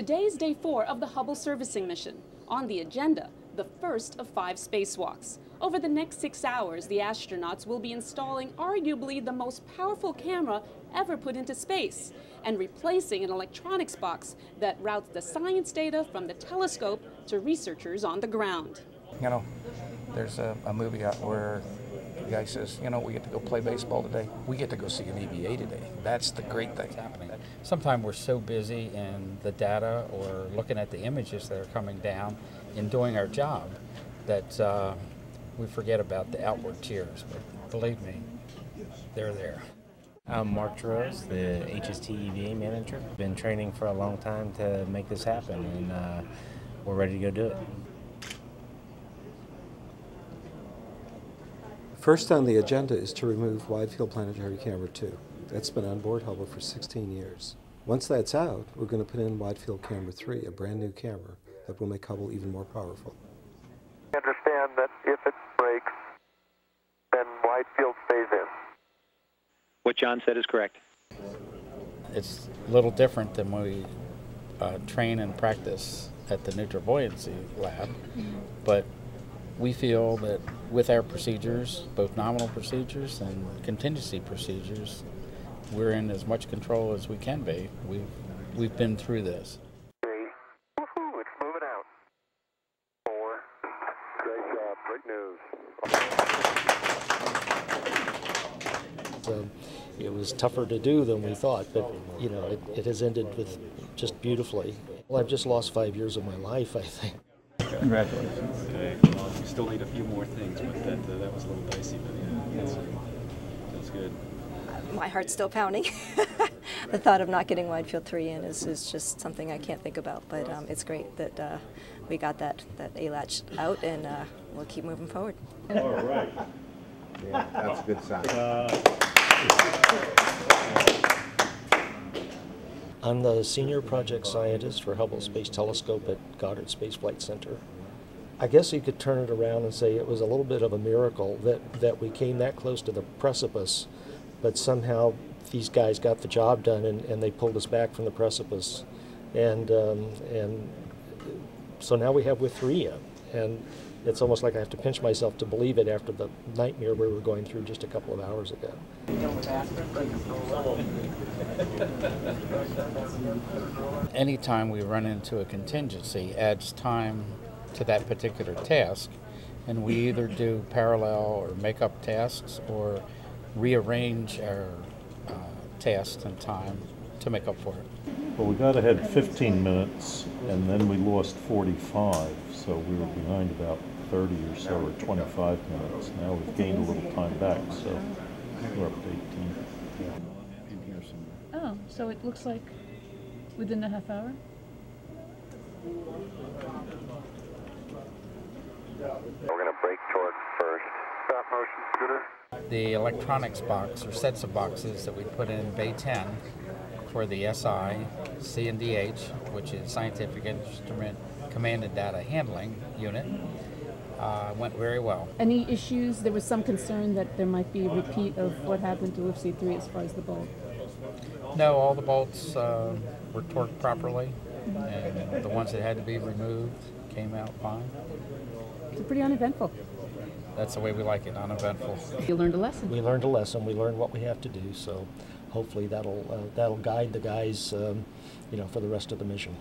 Today's day 4 of the Hubble servicing mission. On the agenda, the first of 5 spacewalks. Over the next 6 hours, the astronauts will be installing arguably the most powerful camera ever put into space and replacing an electronics box that routes the science data from the telescope to researchers on the ground. You know, there's a movie out where the guy says, you know, we get to go play baseball today. We get to go see an EVA today. That's the great thing happening. Sometimes we're so busy in the data or looking at the images that are coming down in doing our job that we forget about the outward cheers. But believe me, they're there. I'm Mark Rose, the HST EVA manager. Been training for a long time to make this happen, and we're ready to go do it. First on the agenda is to remove Wide Field Planetary Camera 2. That's been on board Hubble for 16 years. Once that's out, we're going to put in Wide Field Camera 3, a brand new camera that will make Hubble even more powerful. Understand that if it breaks, then Wide Field stays in. What John said is correct. It's a little different than when we train and practice at the neutral buoyancy lab, but we feel that with our procedures, both nominal procedures and contingency procedures, we're in as much control as we can be. We've been through this. 3. Woohoo, it's moving out. 4. Great job, great news. It was tougher to do than we thought, but you know, it has ended with just beautifully. Well, I've just lost 5 years of my life, I think. Congratulations. Okay. You still need a few more things, but that was a little dicey, but yeah, feels good. My heart's still pounding. The thought of not getting Wide Field 3 in is just something I can't think about, but it's great that we got that A-latch out, and we'll keep moving forward. All right. Yeah, that's a good sign. I'm the senior project scientist for Hubble Space Telescope at Goddard Space Flight Center. I guess you could turn it around and say it was a little bit of a miracle that we came that close to the precipice, but somehow these guys got the job done and they pulled us back from the precipice. And so now we have with 3 in. And it's almost like I have to pinch myself to believe it after the nightmare we were going through just a couple of hours ago. Anytime we run into a contingency adds time to that particular task, and we either do parallel or make up tasks or rearrange our tasks and time to make up for it. Well, we got ahead 15 minutes, and then we lost 45, so we were behind about 30 or so, or 25 minutes. Now we've gained a little time back, so we're up to 18. Oh, so it looks like within a half hour? We're going to break torque first. Stop motion scooter. The electronics box, or sets of boxes that we put in Bay 10 for the SI, C&DH, which is Scientific Instrument Commanded Data Handling Unit, went very well. Any issues? There was some concern that there might be a repeat of what happened to FC3 as far as the bolt. No, all the bolts were torqued properly, and the ones that had to be removed came out fine. It's pretty uneventful. That's the way we like it, uneventful. You learned a lesson. We learned a lesson. We learned what we have to do. So hopefully that'll guide the guys, for the rest of the mission.